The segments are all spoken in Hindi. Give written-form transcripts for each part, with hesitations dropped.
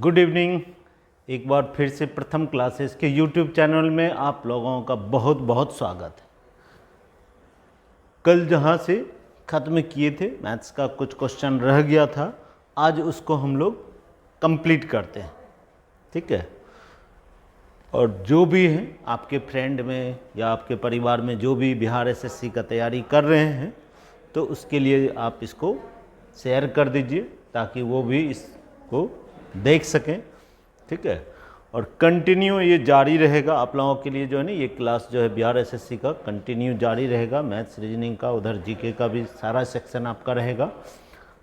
Good evening. एक बार फिर से प्रथम क्लासेस के यूट्यूब चैनल में आप लोगों का बहुत बहुत स्वागत है। कल जहाँ से ख़त्म किए थे मैथ्स का कुछ क्वेश्चन रह गया था, आज उसको हम लोग कंप्लीट करते हैं, ठीक है। और जो भी हैं आपके फ्रेंड में या आपके परिवार में जो भी बिहार एसएससी का तैयारी कर रहे हैं, तो उसके लिए आप इसको शेयर कर दीजिए ताकि वो भी इसको देख सकें, ठीक है। और कंटिन्यू ये जारी रहेगा आप लोगों के लिए, जो है ना, ये क्लास जो है बिहार एसएससी का कंटिन्यू जारी रहेगा। मैथ्स रीजनिंग का, उधर जीके का भी सारा सेक्शन आपका रहेगा।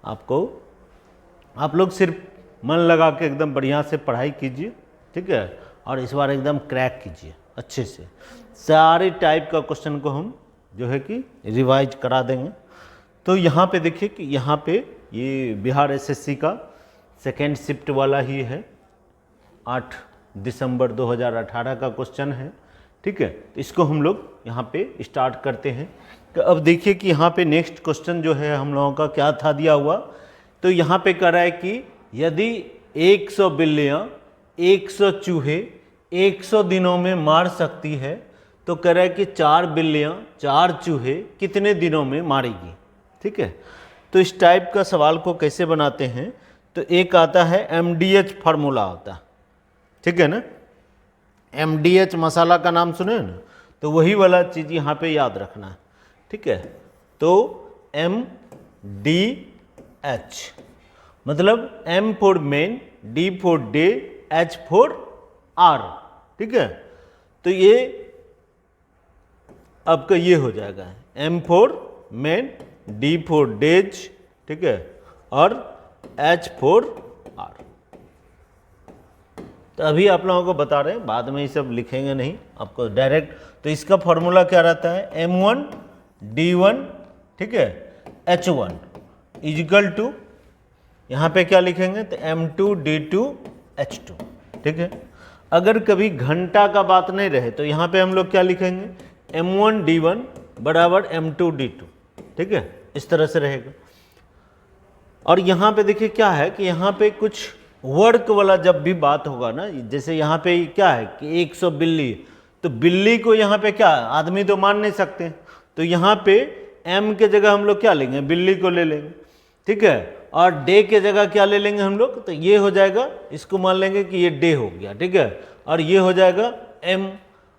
आप लोग सिर्फ मन लगा के एकदम बढ़िया से पढ़ाई कीजिए, ठीक है। और इस बार एकदम क्रैक कीजिए अच्छे से। सारे टाइप का क्वेश्चन को हम जो है कि रिवाइज करा देंगे। तो यहाँ पे देखिए कि यहाँ पे ये बिहार एसएससी का सेकेंड शिफ्ट वाला ही है, 8 दिसंबर 2018 का क्वेश्चन है, ठीक है। तो इसको हम लोग यहाँ पे स्टार्ट करते हैं। तो अब देखिए कि यहाँ पे नेक्स्ट क्वेश्चन जो है हम लोगों का क्या था दिया हुआ। तो यहाँ पे कह रहा है कि यदि 100 बिल्लियाँ 100 चूहे 100 दिनों में मार सकती है, तो कह रहा है कि 4 बिल्लियाँ 4 चूहे कितने दिनों में मारेगी, ठीक है। तो इस टाइप का सवाल को कैसे बनाते हैं, तो एक आता है MDH फार्मूला होता है, ठीक है ना। MDH मसाला का नाम सुने ना, तो वही वाला चीज़ यहाँ पे याद रखना है, ठीक है। तो MDH मतलब M for main, D for day, H for R, ठीक है। तो ये आपका ये हो जाएगा M for main, D for days, ठीक है, और H फॉर R। तो अभी आप लोगों को बता रहे हैं, बाद में ये सब लिखेंगे नहीं आपको डायरेक्ट। तो इसका फॉर्मूला क्या रहता है, M1 D1, ठीक है, H1 इजिकल टू, यहाँ पे क्या लिखेंगे, तो M2 D2 H2, ठीक है। अगर कभी घंटा का बात नहीं रहे तो यहाँ पे हम लोग क्या लिखेंगे, M1 D1 बराबर M2 D2, ठीक है, इस तरह से रहेगा। और यहाँ पे देखिए क्या है कि यहाँ पे कुछ वर्क वाला जब भी बात होगा ना, जैसे यहाँ पे क्या है कि 100 बिल्ली, तो बिल्ली को यहाँ पे क्या, आदमी तो मान नहीं सकते, तो यहाँ पे M के जगह हम लोग क्या लेंगे, बिल्ली को ले लेंगे, ठीक है। और डे के जगह क्या ले लेंगे हम लोग, तो ये हो जाएगा, इसको मान लेंगे कि ये डे हो गया, ठीक है। और ये हो जाएगा M,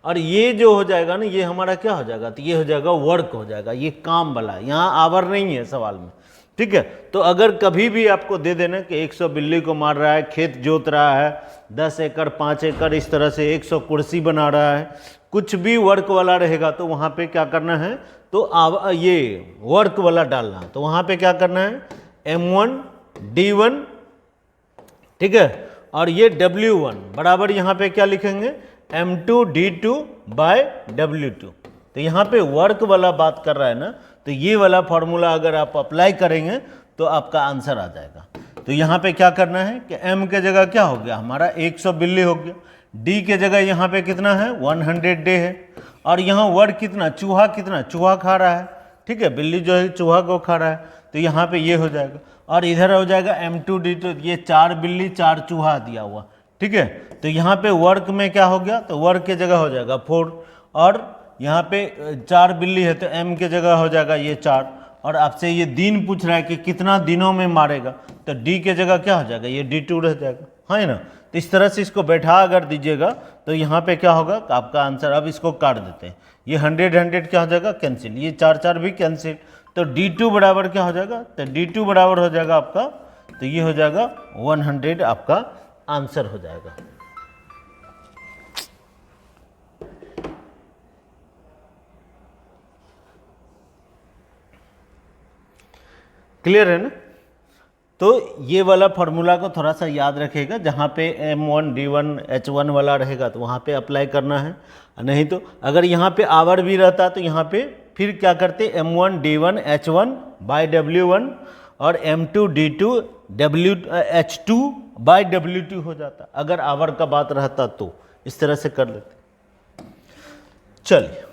और ये जो हो जाएगा ना, ये हमारा क्या हो जाएगा, तो ये हो जाएगा वर्क हो जाएगा, ये काम वाला, यहाँ आवर नहीं है सवाल में, ठीक है। तो अगर कभी भी आपको दे देना कि 100 बिल्ली को मार रहा है, खेत जोत रहा है, 10 एकड़ 5 एकड़ इस तरह से 100 कुर्सी बना रहा है, कुछ भी वर्क वाला रहेगा, तो वहाँ पे क्या करना है, तो ये वर्क वाला डालना, तो वहाँ पे क्या करना है, M1 D1, ठीक है, और ये W1 बराबर यहाँ पे क्या लिखेंगे, M2 D2 बाय W2। तो यहाँ पे वर्क वाला बात कर रहा है ना, तो ये वाला फॉर्मूला अगर आप अप्लाई करेंगे तो आपका आंसर आ जाएगा। तो यहाँ पे क्या करना है कि M के जगह क्या हो गया हमारा 100 बिल्ली हो गया, D के जगह यहाँ पे कितना है 100 डे है, और यहाँ वर्क कितना, चूहा खा रहा है, ठीक है, बिल्ली जो है चूहा को खा रहा है, तो यहाँ पे ये हो जाएगा। और इधर हो जाएगा M2 D2, ये 4 बिल्ली 4 चूहा दिया हुआ, ठीक है। तो यहाँ पे वर्क में क्या हो गया, तो वर्क के जगह हो जाएगा 4, और यहाँ पे 4 बिल्ली है तो M के जगह हो जाएगा ये 4, और आपसे ये दिन पूछ रहा है कि कितना दिनों में मारेगा, तो D के जगह क्या हो जाएगा, ये D2 रह जाएगा, है ना। तो इस तरह से इसको बैठा अगर दीजिएगा तो यहाँ पे क्या होगा, आपका आंसर, अब इसको काट देते हैं, ये 100 क्या हो जाएगा कैंसिल, ये 4 भी कैंसिल, तो D2 बराबर क्या हो जाएगा, तो D2 बराबर हो जाएगा आपका, तो ये हो जाएगा 100 आपका आंसर हो जाएगा। क्लियर है ना। तो ये वाला फॉर्मूला को थोड़ा सा याद रखेगा, जहाँ पे M1 D1 H1 वाला रहेगा तो वहाँ पे अप्लाई करना है, नहीं तो अगर यहाँ पे आवर भी रहता तो यहाँ पे फिर क्या करते, M1 D1 H1 bye W1 और M2 D2 H2 bye W2 हो जाता, अगर आवर का बात रहता तो इस तरह से कर लेते। चलिए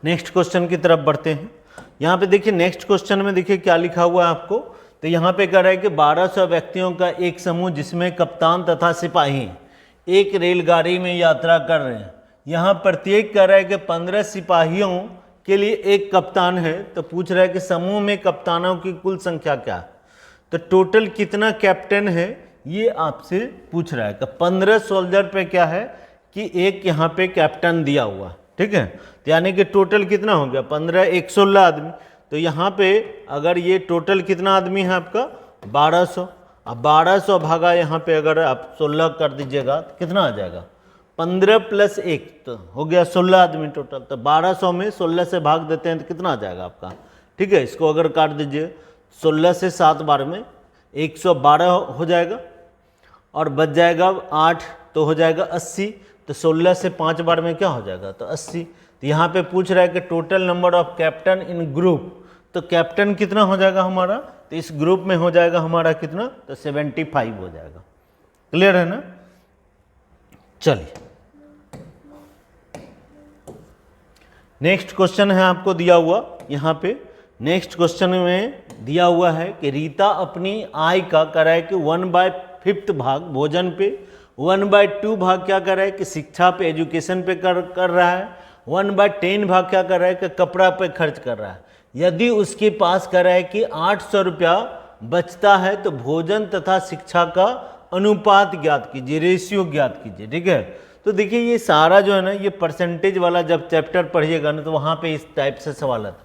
नेक्स्ट क्वेश्चन की तरफ बढ़ते हैं। यहाँ पे देखिए नेक्स्ट क्वेश्चन में देखिए क्या लिखा हुआ है आपको, तो यहाँ पे कह रहा है कि 1200 व्यक्तियों का एक समूह जिसमें कप्तान तथा सिपाही एक रेलगाड़ी में यात्रा कर रहे हैं। यहाँ प्रत्येक कह रहा है कि 15 सिपाहियों के लिए एक कप्तान है। तो पूछ रहा है कि समूह में कप्तानों की कुल संख्या क्या है। तो टोटल कितना कैप्टन है ये आपसे पूछ रहा है कि 15 सोल्जर पे क्या है कि एक यहाँ पे कैप्टन दिया हुआ, ठीक है। तो यानी कि टोटल कितना हो गया 15 1 16 आदमी। तो यहाँ पे अगर ये टोटल कितना आदमी है आपका 1200। अब 1200 भागा यहाँ पे अगर आप 16 कर दीजिएगा तो कितना आ जाएगा 15 + 1 तो हो गया 16 आदमी टोटल। तो 1200 में 16 से भाग देते हैं तो कितना आ जाएगा आपका, ठीक है। इसको अगर काट दीजिए 16 से 7 बार में 112 हो जाएगा और बच जाएगा 8 तो हो जाएगा 80। तो 16 से 5 बार में क्या हो जाएगा तो 80। तो यहाँ पे पूछ रहा है कि total number of captain in group. तो कैप्टन कितना हो जाएगा हमारा, तो इस ग्रुप में हो जाएगा हमारा कितना तो 75 हो जाएगा। क्लियर है ना। चलिए नेक्स्ट क्वेश्चन है आपको दिया हुआ यहाँ पे। नेक्स्ट क्वेश्चन में दिया हुआ है कि रीता अपनी आय का कर रहा है कि 1/5 भाग भोजन पे, 1/2 भाग क्या कर रहा है कि शिक्षा पे एजुकेशन पे कर रहा है, 1/10 भाग क्या कर रहा है कि कपड़ा पे खर्च कर रहा है। यदि उसके पास कर रहा है कि 800 रुपया बचता है तो भोजन तथा शिक्षा का अनुपात ज्ञात कीजिए, रेशियो ज्ञात कीजिए, ठीक है। तो देखिए ये सारा जो है ना ये परसेंटेज वाला जब चैप्टर पढ़िएगा ना तो वहाँ पे इस टाइप से सवाल आता है।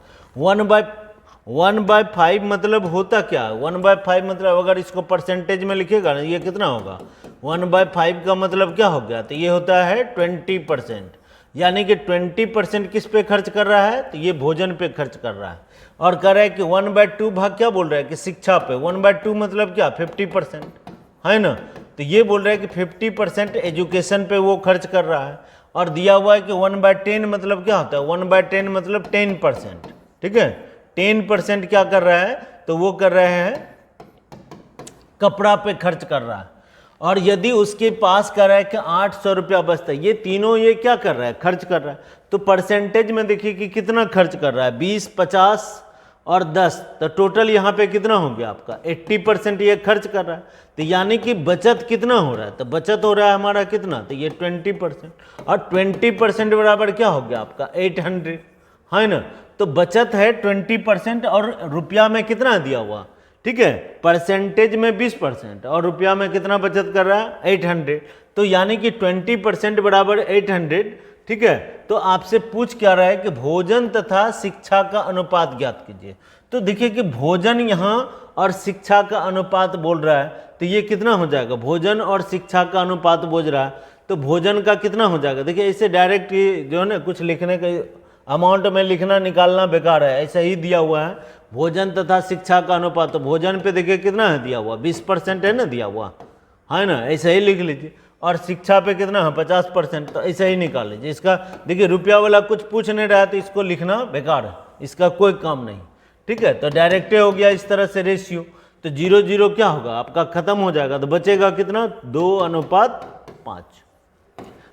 1/5 मतलब होता क्या है, 1/5 मतलब अगर इसको परसेंटेज में लिखेगा ना ये कितना होगा 1/5 का मतलब क्या हो गया तो ये होता है 20%। यानी कि 20% किस पे खर्च कर रहा है तो ये भोजन पे खर्च कर रहा है। और कह रहा है कि 1/2 भाग क्या बोल रहा है कि शिक्षा पे, 1/2 मतलब क्या 50% है ना। तो ये बोल रहा है कि 50% एजुकेशन पे वो खर्च कर रहा है। और दिया हुआ है कि 1/10 मतलब क्या होता है 1/10 मतलब 10%, ठीक है। 10% क्या कर रहा है तो वो कर रहे हैं कपड़ा पे खर्च कर रहा है। और यदि उसके पास कर रहा है कि 800 रुपया बचता है, ये तीनों ये क्या कर रहा है खर्च कर रहा है। तो परसेंटेज में देखिए कि कितना खर्च कर रहा है 20, 50 और 10। तो टोटल यहाँ पे कितना हो गया आपका 80% ये खर्च कर रहा है। तो यानी कि बचत कितना हो रहा है तो बचत हो रहा है हमारा कितना तो ये 20%। और 20% बराबर क्या हो गया आपका 800 है ना। तो बचत है 20% और रुपया में कितना दिया हुआ, ठीक है। परसेंटेज में 20% और रुपया में कितना बचत कर रहा है 800। तो यानी कि 20% बराबर 800, ठीक है। तो आपसे पूछ क्या रहा है कि भोजन तथा शिक्षा का अनुपात ज्ञात कीजिए। तो देखिए कि भोजन यहाँ और शिक्षा का अनुपात बोल रहा है तो ये कितना हो जाएगा भोजन और शिक्षा का अनुपात बोल रहा है तो भोजन का कितना हो जाएगा। देखिए इसे डायरेक्ट जो है ना कुछ लिखने का अमाउंट में लिखना निकालना बेकार है, ऐसा ही दिया हुआ है भोजन तथा शिक्षा का अनुपात। तो भोजन पे देखिए कितना है दिया हुआ 20% है ना दिया हुआ है ना, ऐसा ही लिख लीजिए। और शिक्षा पे कितना है 50%, तो ऐसा ही निकाल लीजिए। इसका देखिए रुपया वाला कुछ पूछ नहीं रहा है तो इसको लिखना बेकार है, इसका कोई काम नहीं, ठीक है। तो डायरेक्ट हो गया इस तरह से रेशियो। तो 0:0 क्या होगा आपका खत्म हो जाएगा। तो बचेगा कितना 2:5।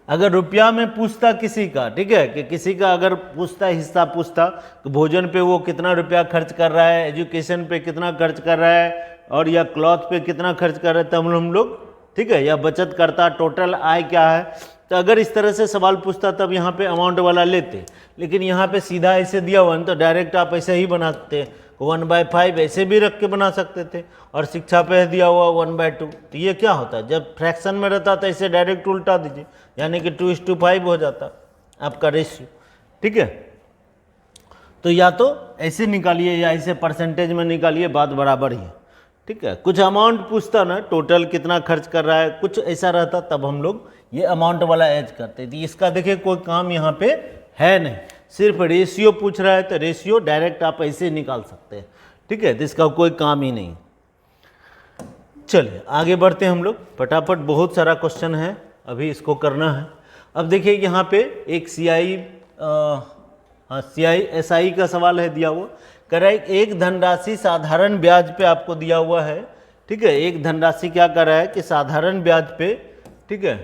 अगर रुपया में पूछता किसी का, ठीक है, कि किसी का अगर पूछता हिस्सा पूछता तो भोजन पे वो कितना रुपया खर्च कर रहा है, एजुकेशन पे कितना खर्च कर रहा है और या क्लॉथ पे कितना खर्च कर रहा है तब हम लोग, ठीक है, या बचत करता टोटल आय क्या है। तो अगर इस तरह से सवाल पूछता तब यहाँ पे अमाउंट वाला लेते, लेकिन यहाँ पे सीधा ऐसे दिया हुआ तो डायरेक्ट आप ऐसे ही बनाते 1/5 ऐसे भी रख के बना सकते थे। और शिक्षा पे दिया हुआ 1/2। तो ये क्या होता है जब फ्रैक्शन में रहता तो ऐसे डायरेक्ट उल्टा दीजिए, यानी कि 2:5 हो जाता आपका रेशियो, ठीक है। तो या तो ऐसे निकालिए या ऐसे परसेंटेज में निकालिए, बात बराबर ही है, ठीक है। कुछ अमाउंट पूछता ना टोटल कितना खर्च कर रहा है कुछ ऐसा रहता तब हम लोग ये अमाउंट वाला एज करते थे। इसका देखिए कोई काम यहाँ पे है नहीं, सिर्फ रेशियो पूछ रहा है तो रेशियो डायरेक्ट आप ऐसे निकाल सकते हैं, ठीक है। तो इसका कोई काम ही नहीं। चलिए आगे बढ़ते हैं हम लोग फटाफट, बहुत सारा क्वेश्चन है अभी इसको करना है। अब देखिए यहाँ पे एक CISI का सवाल है दिया हुआ, कह रहा है एक धनराशि साधारण ब्याज पे आपको दिया हुआ है, ठीक है। एक धनराशि क्या कर रहा है कि साधारण ब्याज पे, ठीक है,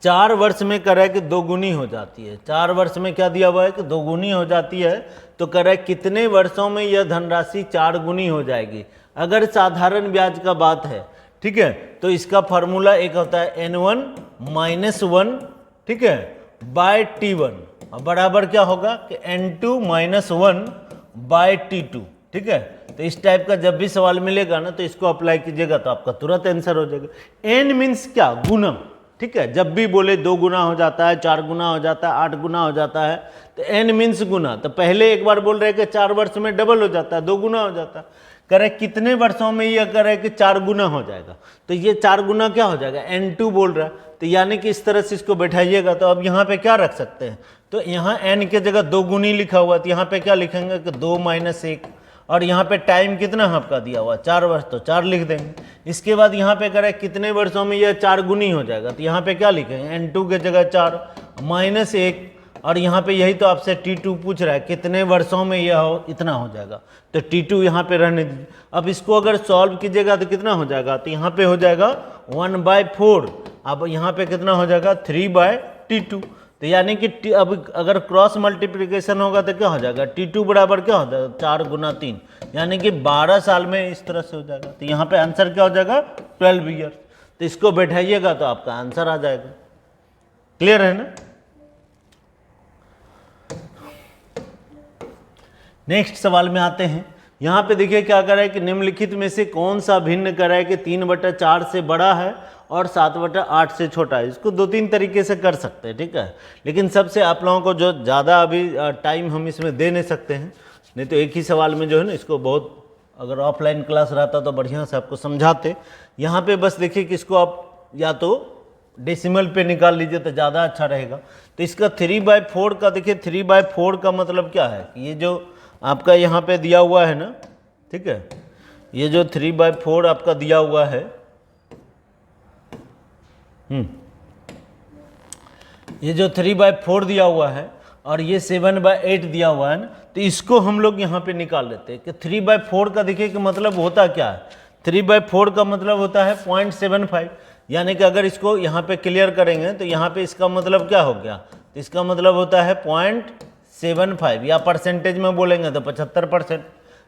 4 वर्ष में कर रहा है कि 2 गुनी हो जाती है। 4 वर्ष में क्या दिया हुआ है कि 2 गुनी हो जाती है। तो कह रहा है कितने वर्षों में यह धनराशि 4 गुनी हो जाएगी। अगर साधारण ब्याज का बात है, ठीक है, तो इसका फार्मूला एक होता है N1 - 1, ठीक है, बाय T1, बराबर क्या होगा कि N2 - 1 बाय T2, ठीक है। तो इस टाइप का जब भी सवाल मिलेगा ना तो इसको अप्लाई कीजिएगा तो आपका तुरंत आंसर हो जाएगा। N मीन्स क्या, गुना, ठीक है। जब भी बोले 2 गुना हो जाता है, 4 गुना हो जाता है, 8 गुना हो जाता है, तो N मीन्स गुना। तो पहले एक बार बोल रहे कि 4 वर्ष में डबल हो जाता है, 2 गुना हो जाता है, कह रहे कितने वर्षों में यह कह रहे कि 4 गुना हो जाएगा। तो ये 4 गुना क्या हो जाएगा, N2 बोल रहा है, तो यानी कि इस तरह से इसको बैठाइएगा। तो अब यहाँ पे क्या रख सकते हैं, तो यहाँ N के जगह 2 गुनी लिखा हुआ, तो यहाँ पे क्या लिखेंगे कि 2 - 1, और यहाँ पे टाइम कितना आपका दिया हुआ 4 वर्ष, तो 4 लिख देंगे। इसके बाद यहाँ पे कह रहे कितने वर्षों में यह 4 गुनी हो जाएगा, तो यहाँ पे क्या लिखेंगे, N2 के जगह 4 - 1, और यहाँ पे यही तो आपसे T2 पूछ रहा है कितने वर्षों में यह हो, इतना हो जाएगा, तो T2 यहाँ पे रहने दीजिए। अब इसको अगर सॉल्व कीजिएगा तो कितना हो जाएगा, तो यहाँ पे हो जाएगा 1/4, अब यहाँ पे कितना हो जाएगा 3/T2। तो यानी कि अब अगर क्रॉस मल्टीप्लिकेशन होगा तो क्या हो जाएगा, T2 बराबर क्या हो जाएगा 4 × 3, यानी कि 12 साल में इस तरह से हो जाएगा। तो यहाँ पे आंसर क्या हो जाएगा 12 ईयर्स। तो इसको बैठाइएगा तो आपका आंसर आ जाएगा। क्लियर है ना। नेक्स्ट सवाल में आते हैं। यहाँ पे देखिए क्या कर रहा है कि निम्नलिखित में से कौन सा भिन्न कर रहा है कि 3/4 से बड़ा है और 7/8 से छोटा है। इसको 2-3 तरीके से कर सकते हैं, ठीक है, लेकिन सबसे आप लोगों को जो ज़्यादा अभी टाइम हम इसमें दे नहीं सकते हैं, नहीं तो एक ही सवाल में जो है ना इसको बहुत, अगर ऑफलाइन क्लास रहता तो बढ़िया से आपको समझाते। यहाँ पे बस देखिए कि इसको आप या तो डेसिमल पे निकाल लीजिए तो ज़्यादा अच्छा रहेगा। तो इसका 3/4 का देखिए, 3/4 का मतलब क्या है कि ये जो आपका यहाँ पे दिया हुआ है ना, ठीक है, ये जो 3/4 आपका दिया हुआ है, ये जो 3/4 दिया हुआ है और ये 7/8 दिया हुआ है ना, तो इसको हम लोग यहाँ पे निकाल लेते हैं कि 3/4 का देखिए कि मतलब होता क्या है। 3/4 का मतलब होता है 0.75, यानी कि अगर इसको यहाँ पे क्लियर करेंगे तो यहाँ पे इसका मतलब क्या हो गया, तो इसका मतलब होता है 0.75, या परसेंटेज में बोलेंगे तो 75%,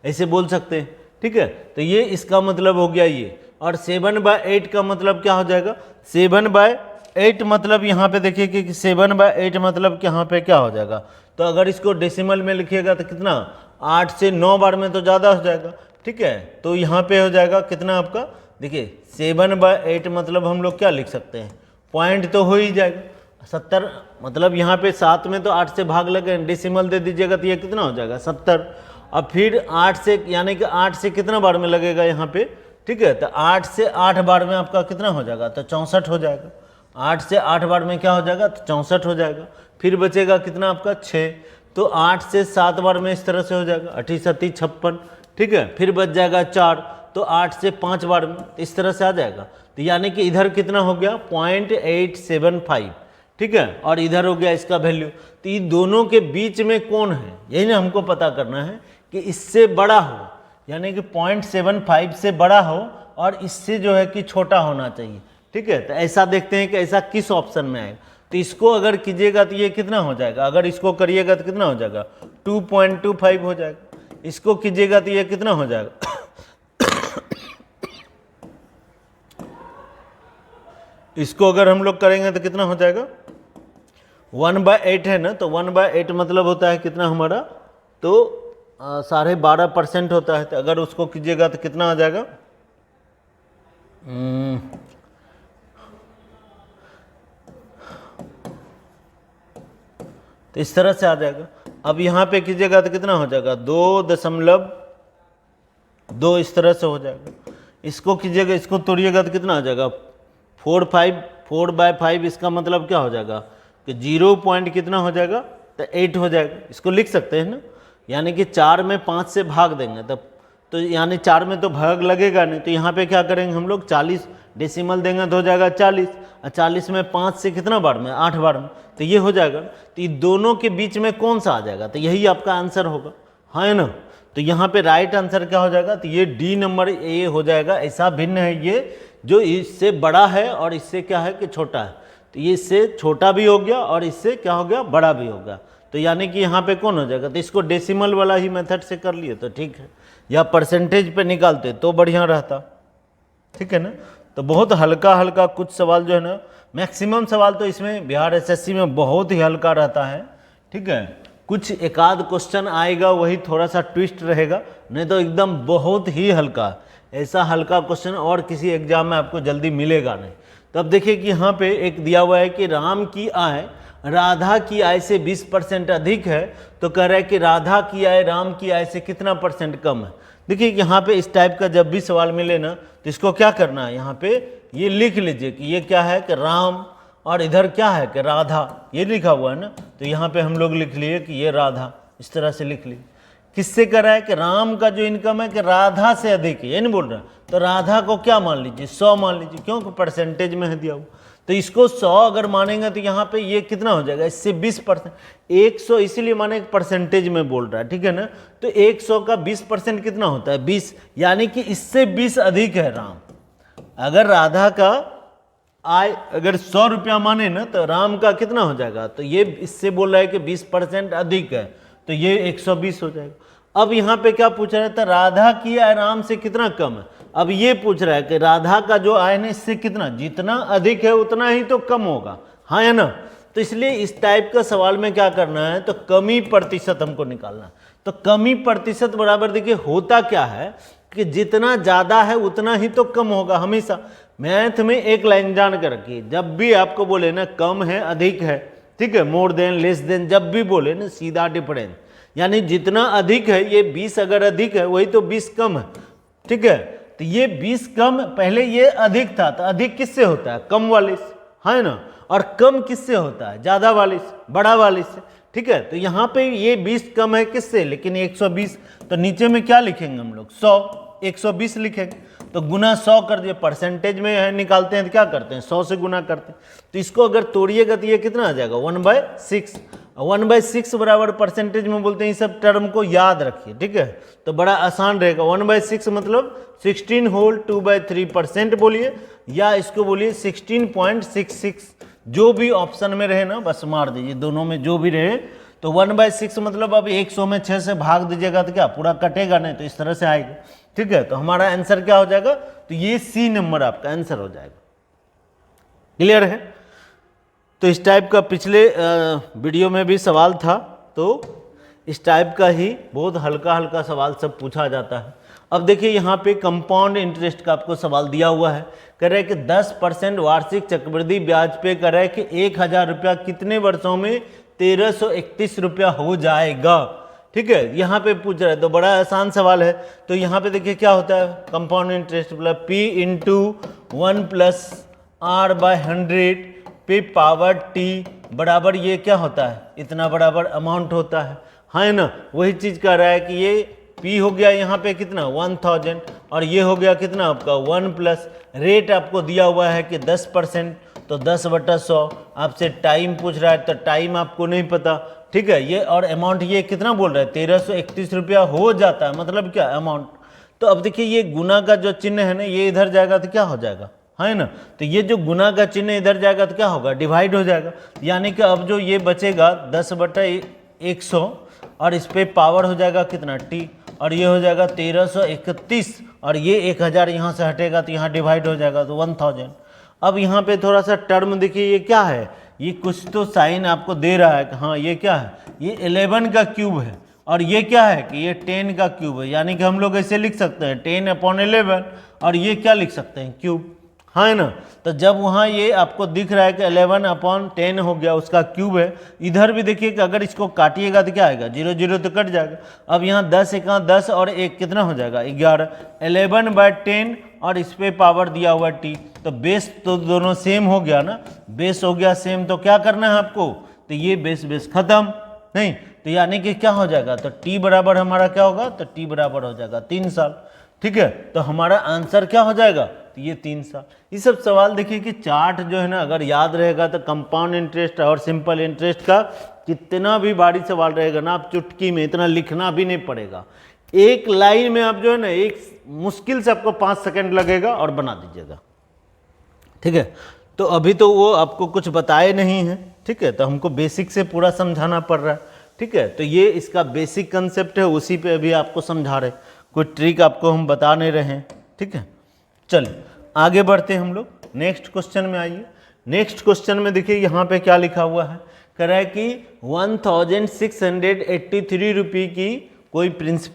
ऐसे बोल सकते हैं, ठीक है। तो ये इसका मतलब हो गया ये। और 7/8 का मतलब क्या हो जाएगा, 7/8 मतलब यहाँ पे देखिए कि 7/8 मतलब कि यहाँ पे क्या हो जाएगा, तो अगर इसको डेसिमल में लिखिएगा तो कितना, 8 से 9 बार में तो ज़्यादा हो जाएगा, ठीक है। तो यहाँ पे हो जाएगा कितना आपका, देखिए 7/8 मतलब हम लोग क्या लिख सकते हैं, पॉइंट तो हो ही जाएगा 70, मतलब यहाँ पे 7 में तो 8 से भाग लगे, डेसिमल दे दीजिएगा तो ये कितना हो जाएगा 70। अब फिर 8 से, यानी कि 8 से कितना बार में लगेगा यहाँ पे, ठीक है, तो 8 से 8 बार में आपका कितना हो जाएगा, तो 64 हो जाएगा। 8 से 8 बार में क्या हो जाएगा, तो 64 हो जाएगा। फिर बचेगा कितना आपका 6, तो 8 से 7 बार में इस तरह से हो जाएगा 8 × 7 = 56, ठीक है। फिर बच जाएगा 4, तो 8 से 5 बार में इस तरह से आ जाएगा। तो यानी कि इधर कितना हो गया 0.875, ठीक है, और इधर हो गया इसका वैल्यू। तो ये दोनों के बीच में कौन है, यही ना हमको पता करना है कि इससे बड़ा हो, यानी कि 0.75 से बड़ा हो और इससे जो है कि छोटा होना चाहिए, ठीक है। तो ऐसा देखते हैं कि ऐसा किस ऑप्शन में आएगा। तो इसको अगर कीजिएगा तो ये कितना हो जाएगा, अगर इसको करिएगा तो कितना हो जाएगा 2.25 हो जाएगा। इसको कीजिएगा तो ये कितना हो जाएगा इसको अगर हम लोग करेंगे तो कितना हो जाएगा 1/8 है ना, तो 1/8 मतलब होता है कितना हमारा, तो 12.5% होता है। तो अगर उसको कीजिएगा तो कितना आ जाएगा, तो इस तरह से आ जाएगा। अब यहाँ पे कीजिएगा तो कितना हो जाएगा 2.2, इस तरह से हो जाएगा। इसको कीजिएगा, इसको तोड़िएगा तो कितना आ जाएगा 4/5, इसका मतलब क्या हो जाएगा कि 0 पॉइंट कितना हो जाएगा, तो 8 हो जाएगा। इसको लिख सकते हैं ना, यानी कि 4 में 5 से भाग देंगे तब, तो यानी 4 में तो भाग लगेगा नहीं, तो यहाँ पे क्या करेंगे हम लोग 40 डेसिमल देंगे तो हो जाएगा 40, और 40 में 5 से कितना बार में 8 बार में, तो ये हो जाएगा। तो ये दोनों के बीच में कौन सा आ जाएगा, तो यही आपका आंसर होगा, है ना। तो यहाँ पे राइट आंसर क्या हो जाएगा, तो ये डी नंबर ए हो जाएगा। ऐसा भिन्न है ये जो इससे बड़ा है और इससे क्या है कि छोटा है, तो ये इससे छोटा भी हो गया और इससे क्या हो गया बड़ा भी हो गया। तो यानी कि यहाँ पे कौन हो जाएगा, तो इसको डेसिमल वाला ही मेथड से कर लिए तो ठीक है, या परसेंटेज पे निकालते तो बढ़िया रहता, ठीक है ना। तो बहुत हल्का हल्का कुछ सवाल जो है ना, मैक्सिमम सवाल तो इसमें बिहार एसएससी में बहुत ही हल्का रहता है, ठीक है। कुछ एक आध क्वेश्चन आएगा वही थोड़ा सा ट्विस्ट रहेगा, नहीं तो एकदम बहुत ही हल्का, ऐसा हल्का क्वेश्चन और किसी एग्जाम में आपको जल्दी मिलेगा नहीं। तो अब देखिए कि यहाँ पे एक दिया हुआ है कि राम की आय राधा की आय से 20% अधिक है, तो कह रहा है कि राधा की आय राम की आय से कितना % कम है। देखिए यहाँ पे इस टाइप का जब भी सवाल मिले ना, तो इसको क्या करना है, यहाँ पे ये लिख लीजिए कि ये क्या है कि राम, और इधर क्या है कि राधा, ये लिखा हुआ है ना, तो यहाँ पे हम लोग लिख लिए कि ये राधा, इस तरह से लिख लिए। किससे कर रहा है कि राम का जो इनकम है कि राधा से अधिक है, ये नहीं बोल रहा, तो राधा को क्या मान लीजिए 100 मान लीजिए, क्योंकि परसेंटेज में है दिया हुआ, तो इसको 100 अगर मानेंगे तो यहाँ पे ये कितना हो जाएगा, इससे 20%, 100 इसीलिए माने परसेंटेज में बोल रहा है, ठीक है ना। तो 100 का 20% कितना होता है 20, यानी कि इससे 20 अधिक है राम। अगर राधा का आय अगर 100 रुपया माने ना, तो राम का कितना हो जाएगा, तो ये इससे बोल रहा है कि 20% अधिक है, तो ये 120 हो जाएगा। अब यहाँ पे क्या पूछ रहा है, तो राधा की आय राम से कितना कम है। अब ये पूछ रहा है कि राधा का जो आय है इससे कितना, जितना अधिक है उतना ही तो कम होगा, हाँ है ना। तो इसलिए इस टाइप का सवाल में क्या करना है, तो कमी प्रतिशत हमको निकालना है। तो कमी प्रतिशत बराबर देखिए होता क्या है कि जितना ज़्यादा है उतना ही तो कम होगा हमेशा। मैथ में एक लाइन जान कर रखिए, जब भी आपको बोले ना कम है अधिक है, ठीक है, मोर देन लेस देन, जब भी बोले ना सीधा डिफरेंस, यानी जितना अधिक है ये 20 अगर अधिक है वही तो 20 कम है, ठीक है। तो ये 20 कम, पहले ये अधिक था, तो अधिक किससे होता है, कम वाले से, है ना, और कम किससे होता है, ज़्यादा वाले से, बड़ा वाले से, ठीक है। तो यहाँ पे ये 20 कम है किससे, लेकिन 120, तो नीचे में क्या लिखेंगे हम लोग 100, 120 लिखेंगे, तो गुना 100 कर दिए, परसेंटेज में है निकालते हैं तो क्या करते हैं 100 से गुना करते हैं, तो इसको अगर तोड़िएगा तो ये कितना आ जाएगा 1/6, 1/6 बराबर परसेंटेज में बोलते हैं, इस सब टर्म को याद रखिए, ठीक है, तो बड़ा आसान रहेगा। 1/6 मतलब 16 होल 2/3% बोलिए, या इसको बोलिए 16.66, जो भी ऑप्शन में रहे ना बस मार दीजिए, दोनों में जो भी रहे। तो 1/6 मतलब अब 100 में 6 से भाग दीजिएगा तो क्या पूरा कटेगा नहीं, तो इस तरह से आएगा, ठीक है। तो हमारा आंसर क्या हो जाएगा, तो ये सी नंबर आपका आंसर हो जाएगा। क्लियर है। तो इस टाइप का पिछले वीडियो में भी सवाल था, तो इस टाइप का ही बहुत हल्का हल्का सवाल सब पूछा जाता है। अब देखिए यहाँ पे कंपाउंड इंटरेस्ट का आपको सवाल दिया हुआ है, कह रहा है कि 10% वार्षिक चक्रवृद्धि ब्याज पे कह रहा है कि 1000 रुपया कितने वर्षों में 1331 रुपया हो जाएगा, ठीक है, यहाँ पे पूछ रहा है। तो बड़ा आसान सवाल है। तो यहाँ पे देखिए क्या होता है, कंपाउंड इंटरेस्ट मतलब P इंटू 1 प्लस R/100 पे पावर T बराबर ये क्या होता है, इतना बराबर अमाउंट होता है ना। वही चीज़ कह रहा है कि ये P हो गया यहाँ पे कितना 1000, और ये हो गया कितना आपका 1 प्लस रेट आपको दिया हुआ है कि 10%, तो 10/100। आपसे टाइम पूछ रहा है तो टाइम आपको नहीं पता, ठीक है। ये और अमाउंट ये कितना बोल रहा है 1331 रुपया हो जाता है, मतलब क्या अमाउंट। तो अब देखिए ये गुना का जो चिन्ह है ना ये इधर जाएगा तो क्या हो जाएगा, है ना। तो ये जो गुना का चिन्ह इधर जाएगा तो क्या होगा, डिवाइड हो जाएगा। यानी कि अब जो ये बचेगा 10/100, और इस पे पावर हो जाएगा कितना T, और ये हो जाएगा 1331, और ये 1000 यहाँ से हटेगा तो यहाँ डिवाइड हो जाएगा तो 1000। अब यहाँ पे थोड़ा सा टर्म देखिए ये क्या है, ये कुछ तो साइन आपको दे रहा है कि हाँ ये क्या है, ये 11 का क्यूब है, और ये क्या है कि ये 10 का क्यूब है। यानी कि हम लोग ऐसे लिख सकते हैं 10/11, और ये क्या लिख सकते हैं क्यूब, है ना। तो जब वहाँ ये आपको दिख रहा है कि 11/10 हो गया उसका क्यूब है, इधर भी देखिए कि अगर इसको काटिएगा तो क्या आएगा 0 0 तो कट जाएगा। अब यहाँ 10 × 10 और 1 कितना हो जाएगा 11, 11/10, और इस पे पावर दिया हुआ T। तो बेस तो दोनों सेम हो गया ना, बेस हो गया सेम, तो क्या करना है आपको, तो ये बेस खत्म नहीं, तो यानी कि क्या हो जाएगा, तो T बराबर हमारा क्या होगा, तो T बराबर हो जाएगा 3 साल, ठीक है। तो हमारा आंसर क्या हो जाएगा, तो ये 3 साल। ये सब सवाल देखिए कि चार्ट जो है ना अगर याद रहेगा तो कंपाउंड इंटरेस्ट और सिंपल इंटरेस्ट का कितना भी भारी सवाल रहेगा ना, आप चुटकी में इतना लिखना भी नहीं पड़ेगा, एक लाइन में आप जो है ना एक मुश्किल से आपको 5 सेकंड लगेगा और बना दीजिएगा, ठीक है। तो अभी तो वो आपको कुछ बताए नहीं है, ठीक है, तो हमको बेसिक से पूरा समझाना पड़ रहा है। ठीक है। तो ये इसका बेसिक कंसेप्ट है, उसी पे अभी आपको समझा रहे, कोई ट्रिक आपको हम बता नहीं रहे हैं, ठीक है। चलिए आगे बढ़ते हैं हम लोग, नेक्स्ट क्वेश्चन में आइए। नेक्स्ट क्वेश्चन में देखिए यहाँ पे क्या लिखा हुआ है, कह रहा है कि 1683 रुपये की कोई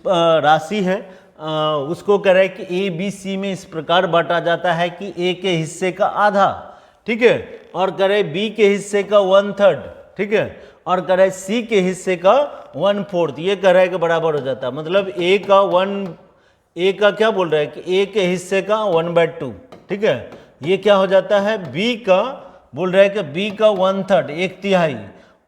राशि है, उसको कह रहा है कि ए बी सी में इस प्रकार बांटा जाता है कि ए के हिस्से का आधा, ठीक है, और कह रहे बी के हिस्से का 1/3, ठीक है, और कह रहा है सी के हिस्से का 1/4, ये कह रहा है कि बराबर हो जाता है। मतलब ए का क्या बोल रहा है कि ए के हिस्से का 1/2, ठीक है, ये क्या हो जाता है, बी का बोल रहा है कि बी का 1/3, 1/3,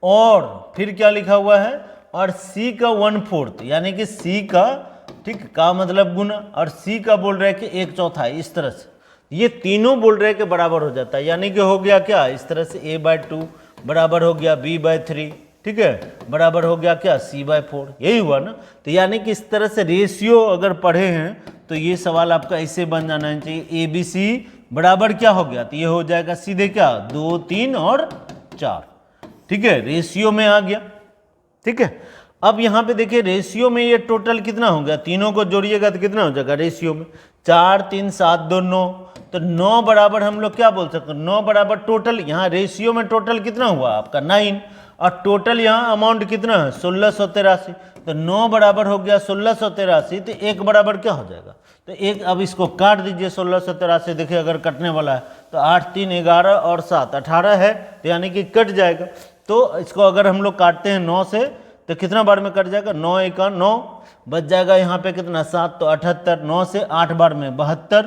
और फिर क्या लिखा हुआ है, और सी का 1/4, यानी कि सी का, ठीक का मतलब गुना, और सी का बोल रहा है कि 1/4, इस तरह से ये तीनों बोल रहे हैं कि बराबर हो जाता है। यानी कि हो गया क्या, इस तरह से a/2 बराबर हो गया b/3, ठीक है, बराबर हो गया क्या c/4, यही हुआ ना। तो यानी कि इस तरह से रेशियो अगर पढ़े हैं तो ये सवाल आपका ऐसे बन जाना चाहिए, ए बी सी बराबर क्या हो गया, तो ये हो जाएगा सीधे क्या 2, 3 और 4, ठीक है, रेशियो में आ गया, ठीक है। अब यहाँ पे देखिए रेशियो में ये टोटल कितना हो गया, तीनों को जोड़िएगा तो कितना हो जाएगा रेशियो में, 4, 3, 7, 2, 9, तो 9 बराबर हम लोग क्या बोल सकते हैं, 9 बराबर टोटल, यहाँ रेशियो में टोटल कितना हुआ आपका 9, और टोटल यहाँ अमाउंट कितना है 1683, तो 9 बराबर हो गया 1683, तो 1 बराबर क्या हो जाएगा, तो 1, अब इसको काट दीजिए 1683, देखिए अगर कटने वाला है तो 8, 3, 11 और 7 18 है, तो यानी कि कट जाएगा। तो इसको अगर हम लोग काटते हैं 9 से तो कितना बार में कट जाएगा, 9 एका 9, बच जाएगा यहाँ पे कितना 7, तो 78, 9 से 8 बार में 72,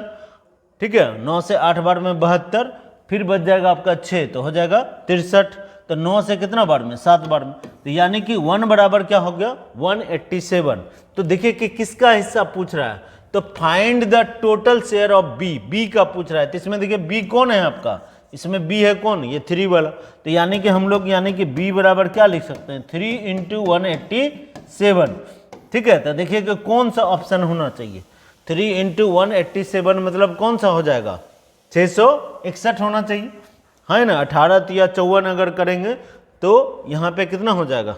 ठीक है, 9 से 8 बार में 72, फिर बच जाएगा आपका 6, तो हो जाएगा 63, तो 9 से कितना बार में 7 बार में, तो यानी कि 1 बराबर क्या हो गया 187। तो देखिए कि किसका हिस्सा पूछ रहा है, तो find the total share of B, B का पूछ रहा है। तो इसमें देखिए बी कौन है आपका, इसमें बी है कौन, ये 3 वाला, तो यानी कि हम लोग यानी कि बी बराबर क्या लिख सकते हैं 3 × 187, ठीक है। तो देखिए कि कौन सा ऑप्शन होना चाहिए, 3 × 187 मतलब कौन सा हो जाएगा 661 होना चाहिए, है ना। 18 × 54 अगर करेंगे तो यहाँ पे कितना हो जाएगा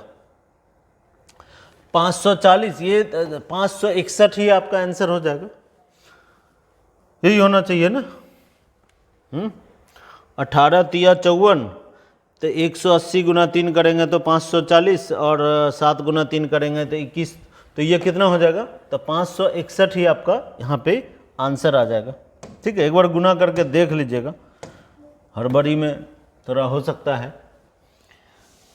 540, ये 561 ही आपका आंसर हो जाएगा, यही होना चाहिए ना। 18 × 54 तो 180 × 3 करेंगे तो 540, और 7 × 3 करेंगे तो 21, तो ये कितना हो जाएगा, तो 561 ही आपका यहाँ पे आंसर आ जाएगा, ठीक है। एक बार गुना करके देख लीजिएगा, हड़बड़ी में थोड़ा हो सकता है।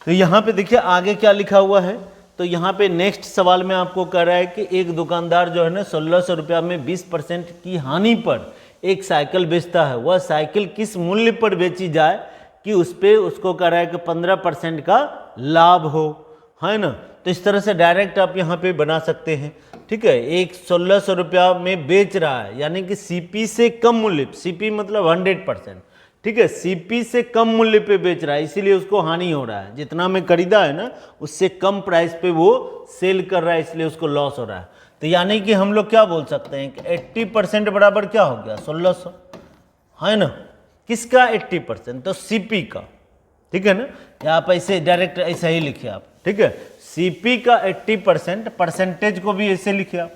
तो यहाँ पे देखिए आगे क्या लिखा हुआ है, तो यहाँ पे नेक्स्ट सवाल में आपको कह रहा है कि एक दुकानदार जो है ना 1600 रुपया में 20% की हानि पर एक साइकिल बेचता है, वह साइकिल किस मूल्य पर बेची जाए कि उस पर उसको कह रहा है कि 15% का लाभ हो, है ना। तो इस तरह से डायरेक्ट आप यहाँ पे बना सकते हैं, ठीक है। एक 1600 रुपया में बेच रहा है, यानी कि सीपी से कम मूल्य, सीपी मतलब 100%, ठीक है, सीपी से कम मूल्य पे बेच रहा है, इसीलिए उसको हानि हो रहा है, जितना में खरीदा है ना उससे कम प्राइस पे वो सेल कर रहा है, इसलिए उसको लॉस हो रहा है। तो यानी कि हम लोग क्या बोल सकते हैं कि 80% बराबर क्या हो गया 1600, है ना। किसका 80%, तो सीपी का, ठीक है ना। या आप ऐसे डायरेक्ट ऐसा ही लिखिए आप, ठीक है, सीपी का 80%, परसेंटेज को भी ऐसे लिखिए आप,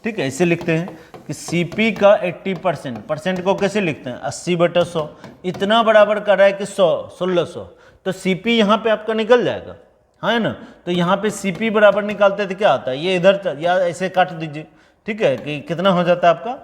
ठीक है, ऐसे लिखते हैं कि सीपी का 80%, परसेंट को कैसे लिखते हैं 80/100, इतना बराबर कर रहा है कि 1600, तो सीपी यहाँ पे आपका निकल जाएगा, है ना। तो यहाँ पे सीपी बराबर निकालते थे क्या आता है, ये इधर या ऐसे काट दीजिए, ठीक है, कि कितना हो जाता है आपका,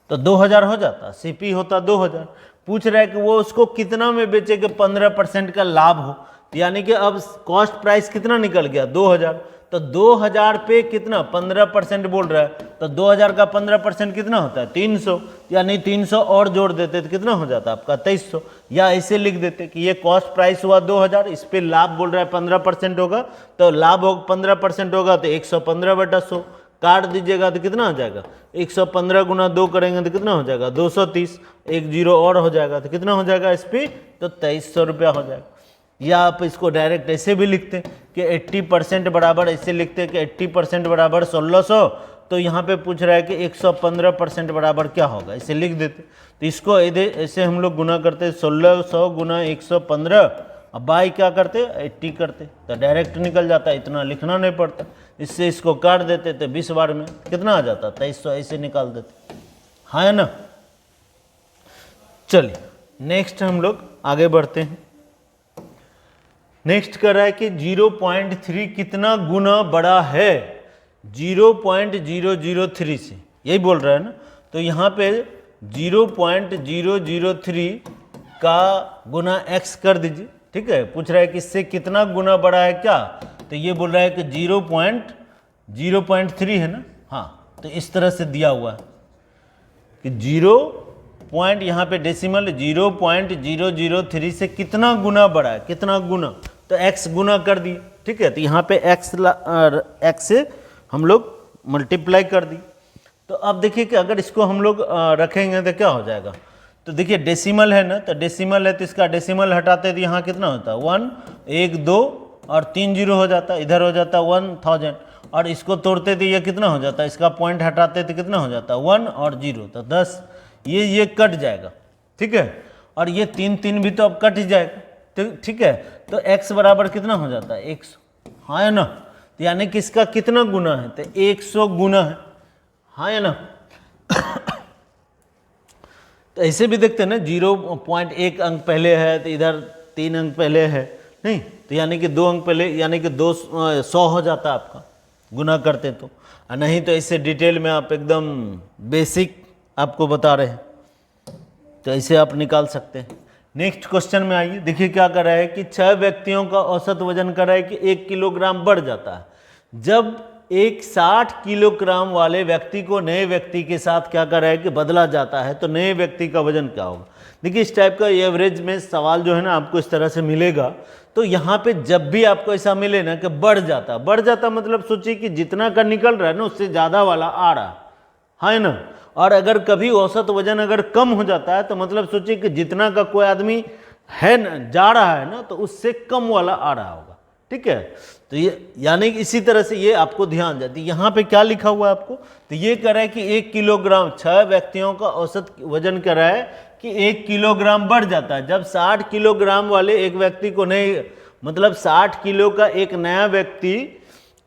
तो 2000 हो जाता, सीपी होता 2000। पूछ रहा है कि वो उसको कितना में बेचे कि 15% का लाभ हो, यानी कि अब कॉस्ट प्राइस कितना निकल गया 2000, तो 2000 पे कितना 15% बोल रहा है, तो 2000 का 15% कितना होता है 300, यानी 300 और जोड़ देते तो कितना हो जाता आपका 2300, या ऐसे लिख देते कि ये कॉस्ट प्राइस हुआ 2000, इस पे लाभ बोल रहा है 15% होगा, तो लाभ हो 15% होगा तो 115/100, काट दीजिएगा तो कितना हो जाएगा 115 × 2 करेंगे तो कितना हो जाएगा 230, एक जीरो और हो जाएगा तो कितना हो जाएगा इस पर, तो 2300 रुपया हो जाएगा। या आप इसको डायरेक्ट ऐसे भी लिखते हैं कि 80% बराबर, ऐसे लिखते हैं कि 80% बराबर 1600, तो यहाँ पे पूछ रहा है कि 115% बराबर क्या होगा, इसे लिख देते। तो इसको ऐसे हम लोग गुना करते हैं 1600 × 115 अब बाई क्या करते 80 करते तो डायरेक्ट निकल जाता, इतना लिखना नहीं पड़ता। इससे इसको काट देते तो 20 बार में कितना आ जाता 2300, ऐसे निकाल देते, हाँ है ना। चलिए नेक्स्ट हम लोग आगे बढ़ते हैं। नेक्स्ट कर रहा है कि 0.3 कितना गुना बड़ा है 0.003 से, यही बोल रहा है ना। तो यहाँ पे 0.003 का गुना x कर दीजिए, ठीक है। पूछ रहा है कि इससे कितना गुना बड़ा है क्या, तो ये बोल रहा है कि 0.3 है ना, हाँ। तो इस तरह से दिया हुआ है कि 0 पॉइंट, यहाँ पे डेसिमल 0.003 से कितना गुना बड़ा है, कितना गुना, तो x गुना कर दिए, ठीक है। तो यहाँ पे x से हम लोग मल्टीप्लाई कर दिए। तो अब देखिए कि अगर इसको हम लोग रखेंगे तो क्या हो जाएगा। तो देखिए डेसिमल है ना, तो डेसिमल है तो इसका डेसिमल हटाते तो यहाँ कितना होता है 1, 1, 2 और 3 जीरो हो जाता है, इधर हो जाता है 1000। और इसको तोड़ते तो ये कितना हो जाता है, इसका पॉइंट हटाते तो कितना हो जाता है 1 और 0, तो 10। ये कट जाएगा, ठीक है। और ये 3 3 भी तो अब कट ही जाएगा, तो ठीक है। तो x बराबर कितना हो जाता है 100, हाँ है ना। तो यानी कि इसका कितना गुना है, तो 100 गुना है, हाँ है ना। तो ऐसे भी देखते हैं ना, 0.1 अंक पहले है तो इधर 3 अंक पहले है, नहीं तो यानी कि 2 अंक पहले, यानी कि 100 हो जाता है आपका गुना करते तो। नहीं तो ऐसे डिटेल में आप एकदम बेसिक आपको बता रहे हैं, तो ऐसे आप निकाल सकते हैं। नेक्स्ट क्वेश्चन में आइए, देखिए क्या कर रहा है कि 6 व्यक्तियों का औसत वजन कर रहा है कि 1 किलोग्राम बढ़ जाता है जब एक 60 किलोग्राम वाले व्यक्ति को नए व्यक्ति के साथ क्या कर रहा है कि बदला जाता है, तो नए व्यक्ति का वजन क्या होगा। देखिए इस टाइप का एवरेज में सवाल जो है ना आपको इस तरह से मिलेगा। तो यहाँ पे जब भी आपको ऐसा मिले ना कि बढ़ जाता मतलब सोचिए कि जितना का निकल रहा है ना उससे ज़्यादा वाला आ रहा है ना। और अगर कभी औसत वजन अगर कम हो जाता है तो मतलब सोचिए कि जितना का कोई आदमी है ना जा रहा है ना तो उससे कम वाला आ रहा होगा, ठीक है। तो ये यानी इसी तरह से ये आपको ध्यान जाती है। यहाँ पे क्या लिखा हुआ है आपको, तो ये कह रहा है कि 1 किलोग्राम 6 व्यक्तियों का औसत वजन कह रहा है कि 1 किलोग्राम बढ़ जाता है जब 60 किलोग्राम वाले एक व्यक्ति को नहीं, मतलब 60 किलो का एक नया व्यक्ति,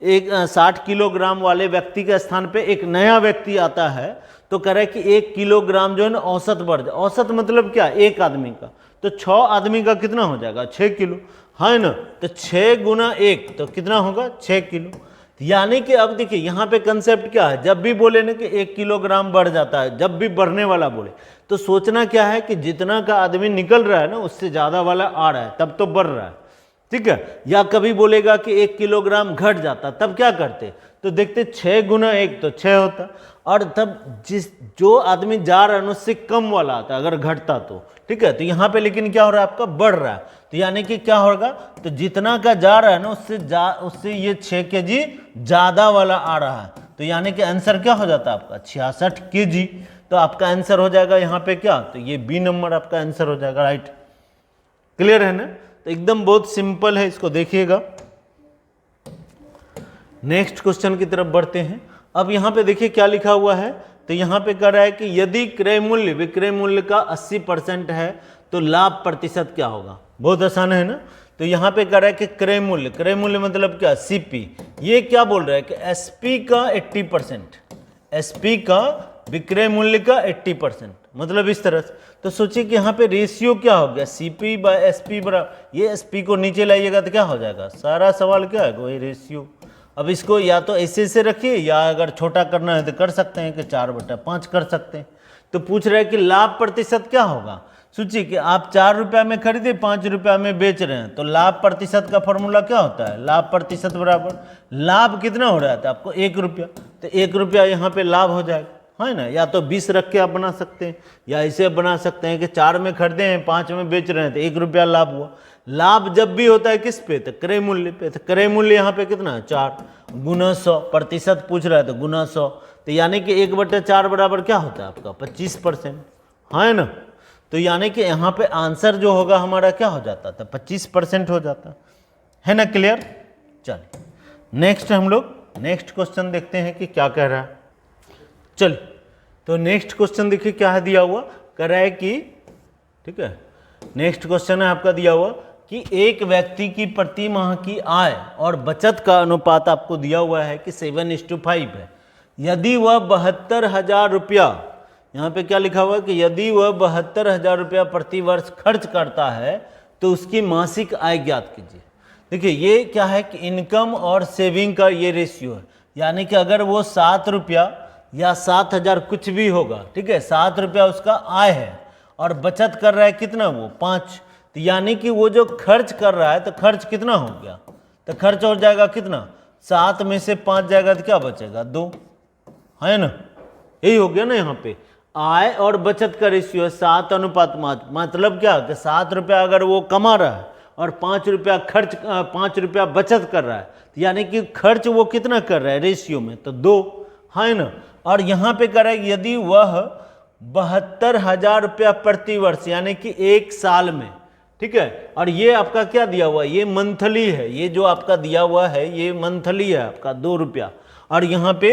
एक 60 किलोग्राम वाले व्यक्ति के स्थान पे एक नया व्यक्ति आता है, तो कह रहा है कि 1 किलोग्राम जो है ना औसत बढ़ जाए। औसत मतलब क्या, एक आदमी का, तो 6 आदमी का कितना हो जाएगा 6 किलो, है ना। तो 6 गुना 1 तो कितना होगा 6 किलो। यानी कि अब देखिए यहाँ पे कंसेप्ट क्या है, जब भी बोले ना कि 1 किलोग्राम बढ़ जाता है, जब भी बढ़ने वाला बोले तो सोचना क्या है कि जितना का आदमी निकल रहा है ना उससे ज़्यादा वाला आ रहा है तब तो बढ़ रहा है, ठीक है। या कभी बोलेगा कि 1 किलोग्राम घट जाता तब क्या करते, तो देखते 6 गुना 1 तो 6 होता, और तब जो आदमी जा रहा है ना उससे कम वाला आता अगर घटता तो, ठीक है। तो यहाँ पे लेकिन क्या हो रहा है आपका बढ़ रहा है, तो यानी कि क्या होगा, तो जितना का जा रहा है ना उससे ये 6 kg ज़्यादा वाला आ रहा है। तो यानी कि आंसर क्या हो जाता है आपका 66 kg। तो आपका आंसर हो जाएगा यहाँ पे क्या, तो ये बी नंबर आपका आंसर हो जाएगा, राइट। क्लियर है ना। तो एकदम बहुत सिंपल है, इसको देखिएगा। नेक्स्ट क्वेश्चन की तरफ बढ़ते हैं। अब यहाँ पे देखिए क्या लिखा हुआ है, तो यहाँ पे कह रहा है कि यदि क्रय मूल्य विक्रय मूल्य का 80% है तो लाभ प्रतिशत क्या होगा। बहुत आसान है ना। तो यहाँ पे कह रहा है कि क्रय मूल्य मतलब क्या, सीपी। ये क्या बोल रहा है कि एसपी का 80%, एसपी का विक्रय मूल्य का 80%, मतलब इस तरह से। तो सोचिए कि यहाँ पे रेशियो क्या हो गया, सीपी बाय एसपी बराबर, ये एसपी को नीचे लाइएगा तो क्या हो जाएगा, सारा सवाल क्या है वही रेशियो। अब इसको या तो ऐसे रखिए या अगर छोटा करना है तो कर सकते हैं कि 4/5 कर सकते हैं। तो पूछ रहे हैं कि लाभ प्रतिशत क्या होगा। सोचिए कि आप 4 रुपया में खरीदे 5 रुपया में बेच रहे हैं, तो लाभ प्रतिशत का फॉर्मूला क्या होता है, लाभ प्रतिशत बराबर लाभ कितना हो रहा था आपको 1 रुपया, तो 1 रुपया यहाँ पे लाभ हो जाएगा, है ना। या तो 20 रख के आप बना सकते हैं, या ऐसे बना सकते हैं कि 4 में खरीदे हैं 5 में बेच रहे हैं तो 1 रुपया लाभ हुआ। लाभ जब भी होता है किस पे, तो क्रय मूल्य पे। तो क्रय मूल्य यहाँ पे कितना है 4 गुना 100, प्रतिशत पूछ रहा है तो गुना 100, तो यानी कि 1/4 बराबर क्या होता है आपका 25%, है ना। तो यानी कि यहाँ पे आंसर जो होगा हमारा क्या हो जाता था 25% हो जाता है ना। क्लियर। चलिए नेक्स्ट हम लोग नेक्स्ट क्वेश्चन देखते हैं कि क्या कह रहा है। चलिए तो नेक्स्ट क्वेश्चन देखिए क्या है दिया हुआ, कह रहा है कि, ठीक है, नेक्स्ट क्वेश्चन है आपका दिया हुआ कि एक व्यक्ति की प्रति माह की आय और बचत का अनुपात आपको दिया हुआ है कि 7:5 है। यदि वह 72,000 रुपया, यहाँ पे क्या लिखा हुआ है कि यदि वह 72,000 रुपया प्रति वर्ष खर्च करता है तो उसकी मासिक आय ज्ञात कीजिए। देखिए ये क्या है कि इनकम और सेविंग का ये रेशियो है, यानी कि अगर वो 7 रुपया या 7,000 कुछ भी होगा, ठीक है, 7 रुपया उसका आय है और बचत कर रहा है कितना, वो 5, तो यानी कि वो जो खर्च कर रहा है तो खर्च कितना हो गया, तो खर्च हो जाएगा कितना, 7 में से 5 जाएगा तो क्या बचेगा, 2, है ना, यही हो गया ना। यहाँ पे आय और बचत का रेशियो है 7:5, मतलब क्या कि 7 रुपया अगर वो कमा रहा है और 5 रुपया खर्च, 5 रुपया बचत कर रहा है, तो यानी कि खर्च वो कितना कर रहा है रेशियो में, तो 2, है ना। और यहाँ पे कर रहा है यदि वह 72,000 रुपया प्रति वर्ष, यानी कि 1 साल में, ठीक है, और ये आपका क्या दिया हुआ है, ये मंथली है, ये जो आपका दिया हुआ है ये मंथली है आपका 2 रुपया, और यहाँ पे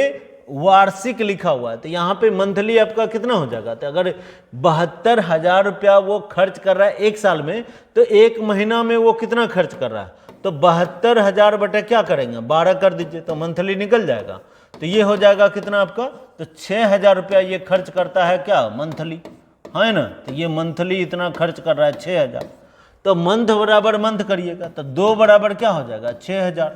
वार्षिक लिखा हुआ है, तो यहाँ पे मंथली आपका कितना हो जाएगा, तो अगर 72,000 रुपया वो खर्च कर रहा है 1 साल में, तो 1 महीना में वो कितना खर्च कर रहा है, तो 72,000 बटे क्या करेंगे 12 कर दीजिए, तो मंथली निकल जाएगा। तो ये हो जाएगा कितना आपका, तो 6,000 रुपया ये खर्च करता है क्या मंथली, है ना, तो ये मंथली इतना खर्च कर रहा है 6,000, तो मंथ बराबर मंथ करिएगा, तो 2 बराबर क्या हो जाएगा 6,000,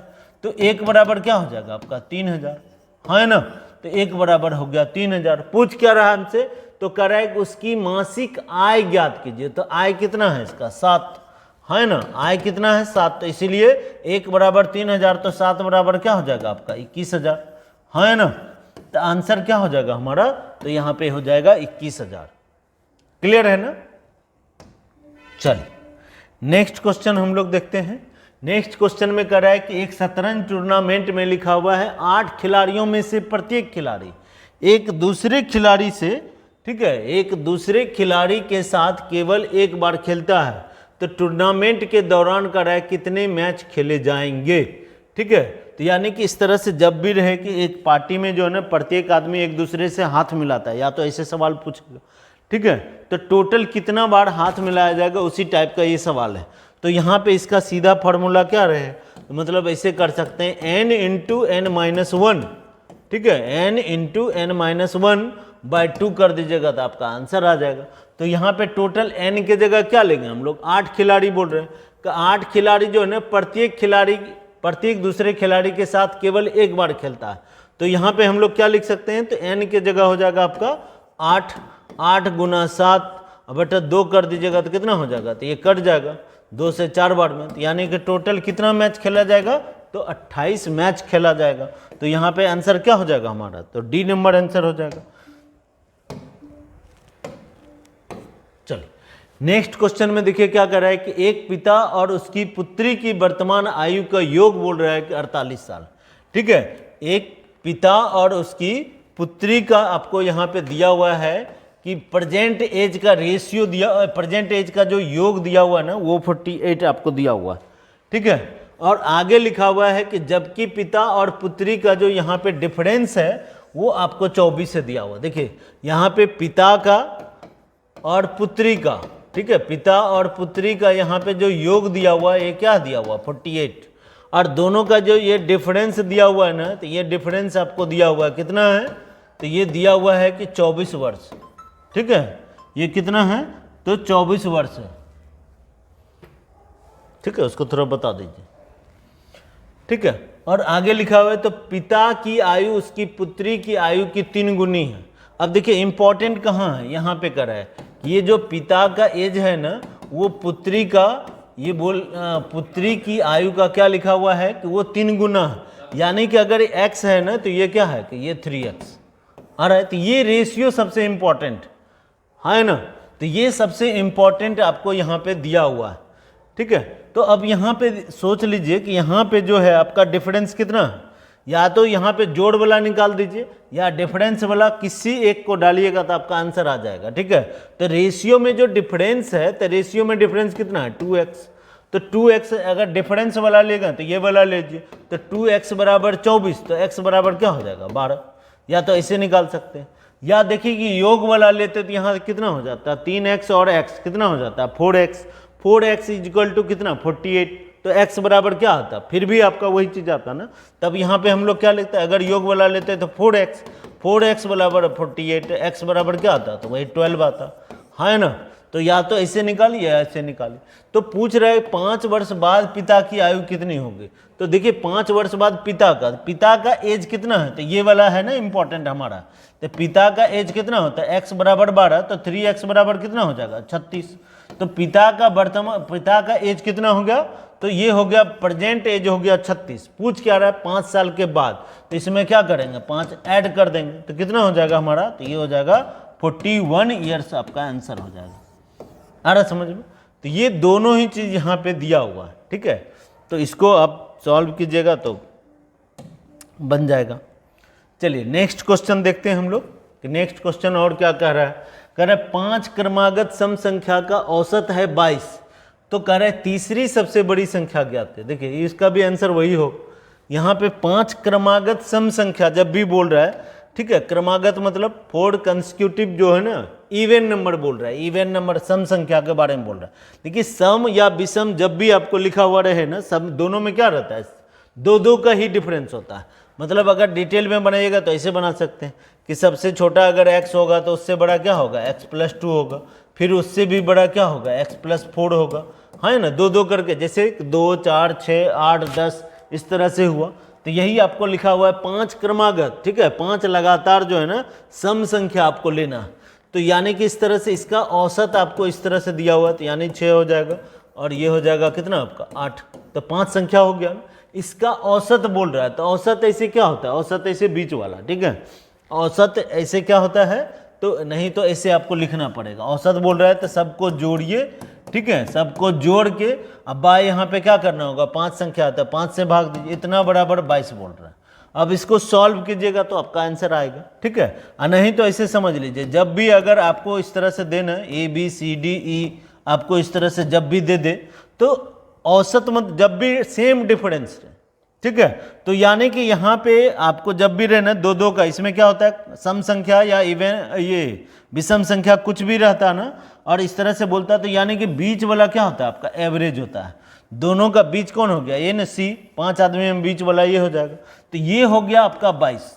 तो 1 बराबर क्या हो जाएगा आपका 3,000, है ना, तो 1 बराबर हो गया 3,000। पूछ क्या रहा हमसे, तो कह रहा है कि उसकी मासिक आय ज्ञात कीजिए, तो आय कितना है इसका 7, है ना, आय कितना है 7, तो इसीलिए 1 बराबर 3,000, तो 7 बराबर क्या हो जाएगा आपका 21,000, है ना, तो आंसर क्या हो जाएगा हमारा, तो यहाँ पे हो जाएगा 21,000। क्लियर है ना। चलिए नेक्स्ट क्वेश्चन हम लोग देखते हैं। नेक्स्ट क्वेश्चन में कह रहा है कि एक शतरंज टूर्नामेंट में लिखा हुआ है 8 खिलाड़ियों में से प्रत्येक खिलाड़ी एक दूसरे खिलाड़ी से, ठीक है, एक दूसरे खिलाड़ी के साथ केवल एक बार खेलता है, तो टूर्नामेंट के दौरान कह रहा है कितने मैच खेले जाएंगे, ठीक है। तो यानी कि इस तरह से जब भी रहे कि एक पार्टी में जो है ना प्रत्येक आदमी एक दूसरे से हाथ मिलाता है, या तो ऐसे सवाल पूछेगा, ठीक है, तो टोटल कितना बार हाथ मिलाया जाएगा, उसी टाइप का ये सवाल है। तो यहाँ पे इसका सीधा फॉर्मूला क्या रहे, तो मतलब ऐसे कर सकते हैं n इंटू n माइनस 1, ठीक है, n इंटू n माइनस 1/2 कर दीजिएगा तो आपका आंसर आ जाएगा। तो यहाँ पे टोटल n के जगह क्या लेंगे हम लोग, 8 खिलाड़ी बोल रहे हैं, कि 8 खिलाड़ी जो है ना प्रत्येक दूसरे खिलाड़ी के साथ केवल एक बार खेलता है, तो यहाँ पे हम लोग क्या लिख सकते हैं, तो n के जगह हो जाएगा आपका 8 गुना 7 बटा 2 कर दीजिएगा तो कितना हो जाएगा, तो ये कट जाएगा 2 से 4 बार में, तो यानी कि टोटल कितना मैच खेला जाएगा, तो 28 मैच खेला जाएगा। तो यहाँ पे आंसर क्या हो जाएगा हमारा, तो डी नंबर आंसर हो जाएगा। चलिए नेक्स्ट क्वेश्चन में देखिए क्या कर रहा है कि एक पिता और उसकी पुत्री की वर्तमान आयु का योग बोल रहा है कि 48 साल, ठीक है। एक पिता और उसकी पुत्री का आपको यहाँ पे दिया हुआ है कि प्रेजेंट एज का रेशियो दिया, प्रेजेंट एज का जो योग दिया हुआ है ना वो 48 आपको दिया हुआ है, ठीक है। और आगे लिखा हुआ है कि जबकि पिता और पुत्री का जो यहाँ पे डिफरेंस है वो आपको 24 से दिया हुआ। देखिए यहाँ पे पिता का और पुत्री का, ठीक है, पिता और पुत्री का यहाँ पे जो योग दिया हुआ है ये क्या दिया हुआ 48, और दोनों का जो ये डिफरेंस दिया हुआ है ना, तो ये डिफरेंस आपको दिया हुआ है कितना है, तो ये दिया हुआ है कि 24 वर्ष, ठीक है, ये कितना है, तो 24 वर्ष है, ठीक है, उसको थोड़ा बता दीजिए, ठीक है। और आगे लिखा हुआ है तो पिता की आयु उसकी पुत्री की आयु की 3 गुनी है। अब देखिए इंपॉर्टेंट कहाँ है, यहाँ पे कर रहा है कि ये जो पिता का एज है ना वो पुत्री का, ये पुत्री की आयु का क्या लिखा हुआ है कि वो 3 गुना है, यानी कि अगर x है ना तो ये क्या है कि ये 3x आ रहा है, तो ये रेशियो सबसे इंपॉर्टेंट है ना, तो ये सबसे इंपॉर्टेंट आपको यहाँ पे दिया हुआ है, ठीक है। तो अब यहाँ पे सोच लीजिए कि यहाँ पे जो है आपका डिफरेंस कितना है, या तो यहाँ पे जोड़ वाला निकाल दीजिए या डिफरेंस वाला, किसी एक को डालिएगा तो आपका आंसर आ जाएगा, ठीक है। तो रेशियो में जो डिफरेंस है, तो रेशियो में डिफरेंस कितना है 2x, तो 2x अगर डिफरेंस वाला लेगा तो ये वाला लीजिए, तो 2x बराबर 24, तो x बराबर क्या हो जाएगा 12, या तो ऐसे निकाल सकते हैं, या देखिए कि योग वाला लेते तो यहाँ कितना हो जाता है 3x और x कितना हो जाता है 4x, 4x इक्वल टू कितना 48, तो x बराबर क्या आता, फिर भी आपका वही चीज़ आता ना। तब यहाँ पे हम लोग क्या लिखते हैं, अगर योग वाला लेते हैं तो 4x बराबर 48, x बराबर क्या आता, तो वही 12 आता है ना। तो या तो ऐसे निकालिए या ऐसे निकालिए। तो पूछ रहे हैं 5 वर्ष बाद पिता की आयु कितनी होगी। तो देखिए 5 वर्ष बाद पिता का एज कितना है, तो ये वाला है ना इंपॉर्टेंट हमारा। तो पिता का एज कितना होता है, x बराबर 12, तो 3x बराबर कितना हो जाएगा 36। तो पिता का एज कितना हो गया, तो ये हो गया प्रेजेंट एज हो गया 36। पूछ क्या रहा है 5 साल के बाद, तो इसमें क्या करेंगे 5 ऐड कर देंगे, तो कितना हो जाएगा हमारा, तो ये हो जाएगा 41 ईयर्स आपका आंसर हो जाएगा। आ रहा समझ में। तो ये दोनों ही चीज यहाँ पे दिया हुआ है, ठीक है। तो इसको आप सॉल्व कीजिएगा तो बन जाएगा। चलिए नेक्स्ट क्वेश्चन देखते हैं हम लोग कि नेक्स्ट क्वेश्चन और क्या कह रहा है। कह रहा है 5 क्रमागत सम संख्या का औसत है 22, तो कह रहा है तीसरी सबसे बड़ी संख्या ज्ञात है। देखिए इसका भी आंसर वही हो। यहाँ पे 5 क्रमागत सम संख्या जब भी बोल रहा है, ठीक है, क्रमागत मतलब 4 कंसेक्यूटिव जो है ना, इवन नंबर बोल रहा है, इवन नंबर सम संख्या के बारे में बोल रहा है। देखिए सम या विषम जब भी आपको लिखा हुआ रहे ना, सब दोनों में क्या रहता है, 2-2 का ही डिफरेंस होता है। मतलब अगर डिटेल में बनाइएगा तो ऐसे बना सकते हैं कि सबसे छोटा अगर x होगा तो उससे बड़ा क्या होगा x+2 होगा, फिर उससे भी बड़ा क्या होगा x+4 होगा, है ना, 2-2 करके, जैसे 2, 4, 6, 8, 10 इस तरह से हुआ। तो यही आपको लिखा हुआ है 5 क्रमागत, ठीक है, 5 लगातार जो है ना सम संख्या आपको लेना है। तो यानी कि इस तरह से इसका औसत आपको इस तरह से दिया हुआ है, तो यानी 6 हो जाएगा और ये हो जाएगा कितना आपका 8, तो 5 संख्या हो गया। इसका औसत बोल रहा है, तो औसत ऐसे क्या होता है, औसत ऐसे बीच वाला, ठीक है, औसत ऐसे क्या होता है, तो नहीं तो ऐसे आपको लिखना पड़ेगा। औसत बोल रहा है तो सबको जोड़िए, ठीक है, सबको जोड़ के अब बाय यहाँ पे क्या करना होगा, 5 संख्या आता है, 5 से भाग दीजिए, इतना बराबर 22 बोल रहा है। अब इसको सॉल्व कीजिएगा तो आपका आंसर आएगा, ठीक है। नहीं तो ऐसे समझ लीजिए, जब भी अगर आपको इस तरह से देना ABCDE आपको इस तरह से जब भी दे दे, तो औसत मत जब भी सेम डिफरेंस है, ठीक है। तो यानी कि यहाँ पे आपको जब भी रहना 2-2 का, इसमें क्या होता है सम संख्या या इवन ये विषम संख्या कुछ भी रहता है ना, और इस तरह से बोलता है, तो यानी कि बीच वाला क्या होता है आपका एवरेज होता है। दोनों का बीच कौन हो गया, ये ना C, 5 आदमी में बीच वाला ये हो जाएगा, तो ये हो गया आपका 22,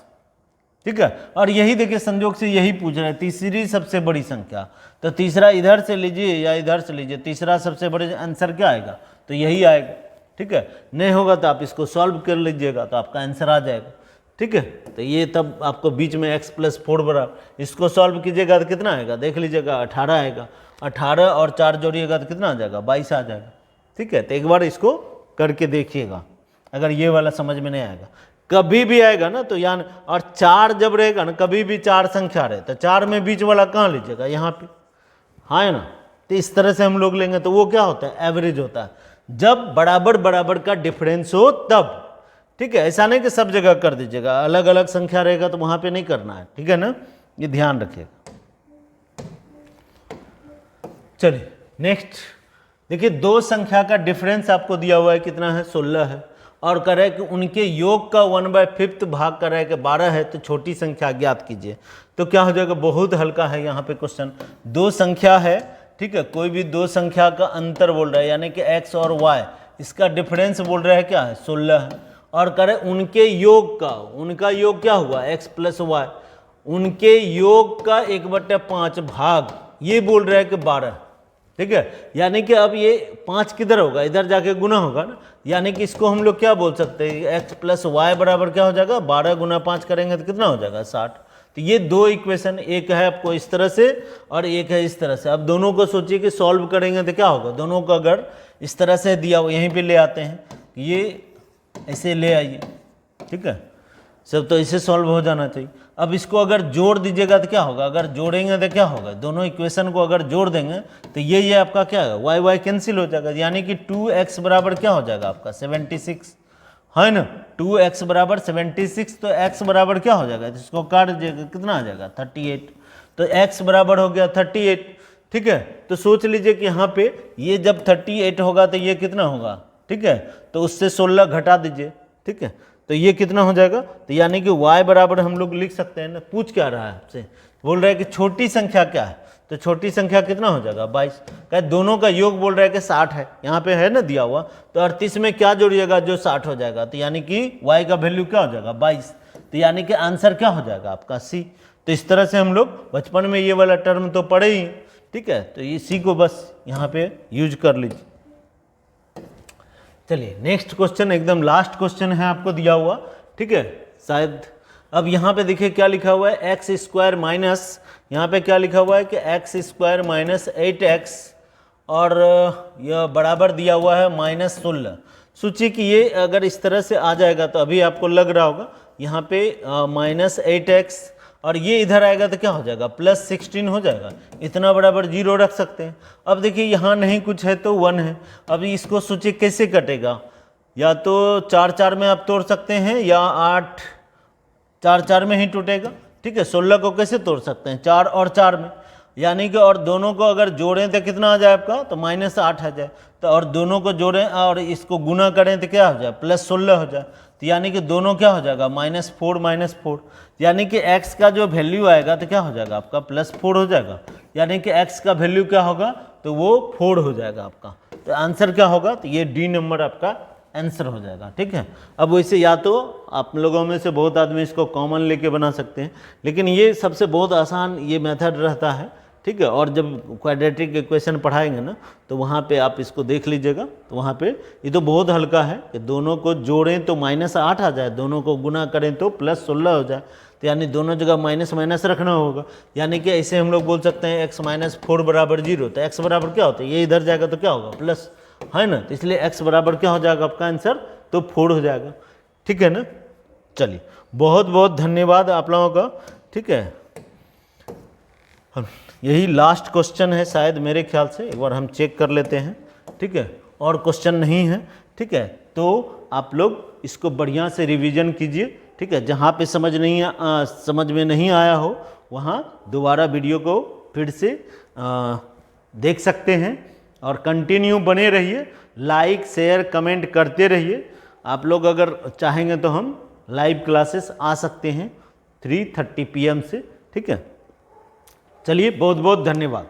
ठीक है। और यही देखिए संयोग से यही पूछ रहा है तीसरी सबसे बड़ी संख्या, तो तीसरा इधर से लीजिए या इधर से लीजिए, तीसरा सबसे बड़े आंसर क्या आएगा, तो यही आएगा, ठीक है। नहीं होगा तो आप इसको सॉल्व कर लीजिएगा तो आपका आंसर आ जाएगा, ठीक है। तो ये तब आपको बीच में x+4 बराबर, इसको सॉल्व कीजिएगा तो कितना आएगा देख लीजिएगा 18 आएगा, 18 और 4 जोड़िएगा तो कितना आ जाएगा 22 आ जाएगा, ठीक है। तो एक बार इसको करके देखिएगा, अगर ये वाला समझ में नहीं आएगा कभी भी आएगा ना तो यानी, और 4 जब रहेगा ना, कभी भी 4 संख्या रहे तो 4 में बीच वाला कहाँ लीजिएगा यहाँ पे, हाँ है ना। तो इस तरह से हम लोग लेंगे तो वो क्या होता है एवरेज होता है, जब बराबर बराबर का डिफरेंस हो तब, ठीक है। ऐसा नहीं कि सब जगह कर दीजिएगा, अलग अलग संख्या रहेगा तो वहां पे नहीं करना है, ठीक है ना, ये ध्यान रखिएगा। चलिए नेक्स्ट देखिए, 2 संख्या का डिफरेंस आपको दिया हुआ है कितना है 16 है, और कह रहा है कि उनके योग का 1/5 भाग कर रहा है कि 12 है, तो छोटी संख्या ज्ञात कीजिए। तो क्या हो जाएगा, बहुत हल्का है यहाँ पे क्वेश्चन। 2 संख्या है, ठीक है, कोई भी 2 संख्या का अंतर बोल रहा है, यानी कि x और y, इसका डिफरेंस बोल रहा है क्या है 16 है, और कह रहे उनके योग का, उनका योग क्या हुआ x+y, उनके योग का 1/5 भाग, ये बोल रहा है कि 12, ठीक है। यानी कि अब ये 5 किधर होगा, इधर जाके गुना होगा ना, यानी कि इसको हम लोग क्या बोल सकते हैं x+y बराबर क्या हो जाएगा 12 गुना 5 करेंगे तो कितना हो जाएगा 60। तो ये 2 इक्वेशन, एक है आपको इस तरह से और एक है इस तरह से। अब दोनों को सोचिए कि सॉल्व करेंगे तो क्या होगा, दोनों को अगर इस तरह से दिया हुआ यहीं पे ले आते हैं, ये ऐसे ले आइए, ठीक है, सब तो इसे सॉल्व हो जाना चाहिए। अब इसको अगर जोड़ दीजिएगा तो क्या होगा, अगर जोड़ेंगे तो क्या होगा, दोनों इक्वेशन को अगर जोड़ देंगे तो ये आपका क्या है वाई वाई कैंसिल हो जाएगा, यानी कि 2x बराबर क्या हो जाएगा आपका 76, है ना, 2x बराबर 76, तो x बराबर क्या हो जाएगा, इसको काट दीजिएगा कितना आ जाएगा 38, तो x बराबर हो गया 38, ठीक है। तो सोच लीजिए कि यहाँ पे ये जब 38 होगा तो ये कितना होगा, ठीक है, तो उससे 16 घटा दीजिए, ठीक है, तो ये कितना हो जाएगा, तो यानी कि y बराबर हम लोग लिख सकते हैं ना, पूछ क्या रहा है आपसे बोल रहा है कि छोटी संख्या क्या है, तो छोटी संख्या कितना हो जाएगा 22। कहे दोनों का योग बोल रहा है कि 60 है, यहाँ पे है ना दिया हुआ, तो 38 में क्या जोड़िएगा जो 60 हो जाएगा, तो यानी कि y का वैल्यू क्या हो जाएगा 22, तो यानी कि आंसर क्या हो जाएगा आपका सी। तो इस तरह से हम लोग बचपन में ये वाला टर्म तो पढ़े ही, ठीक है, तो इसी को बस यहाँ पे यूज कर लीजिए। चलिए नेक्स्ट क्वेश्चन, एकदम लास्ट क्वेश्चन है आपको दिया हुआ, ठीक है शायद। अब यहाँ पे देखिए क्या लिखा हुआ है, एक्स स्क्वायर माइनस, यहाँ पे क्या लिखा हुआ है कि एक्स स्क्वायर माइनस 8x और यह बराबर दिया हुआ है -16। सोचिए कि ये अगर इस तरह से आ जाएगा तो अभी आपको लग रहा होगा यहाँ पे -8x और ये इधर आएगा तो क्या हो जाएगा +16 हो जाएगा, इतना बराबर 0 रख सकते हैं। अब देखिए यहाँ नहीं कुछ है तो 1 है, अभी इसको सोचिए कैसे कटेगा, या तो 4 में आप तोड़ सकते हैं या 8 4 में ही टूटेगा, ठीक है। 16 को कैसे तोड़ सकते हैं 4 और 4 में, यानी कि और दोनों को अगर जोड़ें तो कितना आ जाए आपका, तो -8 आ जाए, तो और दोनों को जोड़ें और इसको गुना करें तो क्या हो जाए +16 हो जाए, तो यानी कि दोनों क्या हो जाएगा -4, यानी कि x का जो वैल्यू आएगा तो क्या हो जाएगा आपका +4 हो जाएगा, यानी कि x का वैल्यू क्या होगा तो वो 4 हो जाएगा आपका। तो आंसर क्या होगा, तो ये डी नंबर आपका आंसर हो जाएगा, ठीक है। अब वैसे या तो आप लोगों में से बहुत आदमी इसको कॉमन लेके बना सकते हैं, लेकिन ये सबसे बहुत आसान ये मेथड रहता है, ठीक है। और जब क्वाड्रेटिक इक्वेशन पढ़ाएंगे ना तो वहाँ पे आप इसको देख लीजिएगा, तो वहाँ पे ये तो बहुत हल्का है कि दोनों को जोड़ें तो -8 आ जाए, दोनों को गुना करें तो +16 हो जाए, तो यानी दोनों जगह माइनस माइनस रखना होगा, यानी कि ऐसे हम लोग बोल सकते हैं x - 4 बराबर 0, तो x बराबर क्या होता है, ये इधर जाएगा तो क्या होगा प्लस, है ना, तो इसलिए x बराबर क्या हो जाएगा आपका आंसर, तो 4 हो जाएगा, ठीक है ना। चलिए बहुत बहुत धन्यवाद आप लोगों का, ठीक है। यही लास्ट क्वेश्चन है शायद मेरे ख्याल से, एक बार हम चेक कर लेते हैं, ठीक है, और क्वेश्चन नहीं है, ठीक है। तो आप लोग इसको बढ़िया से रिवीजन कीजिए, ठीक है, जहाँ पे समझ में नहीं आया हो वहाँ दोबारा वीडियो को फिर से देख सकते हैं, और कंटिन्यू बने रहिए, लाइक शेयर कमेंट करते रहिए। आप लोग अगर चाहेंगे तो हम लाइव क्लासेस आ सकते हैं 3:30 PM से, ठीक है। चलिए बहुत बहुत धन्यवाद।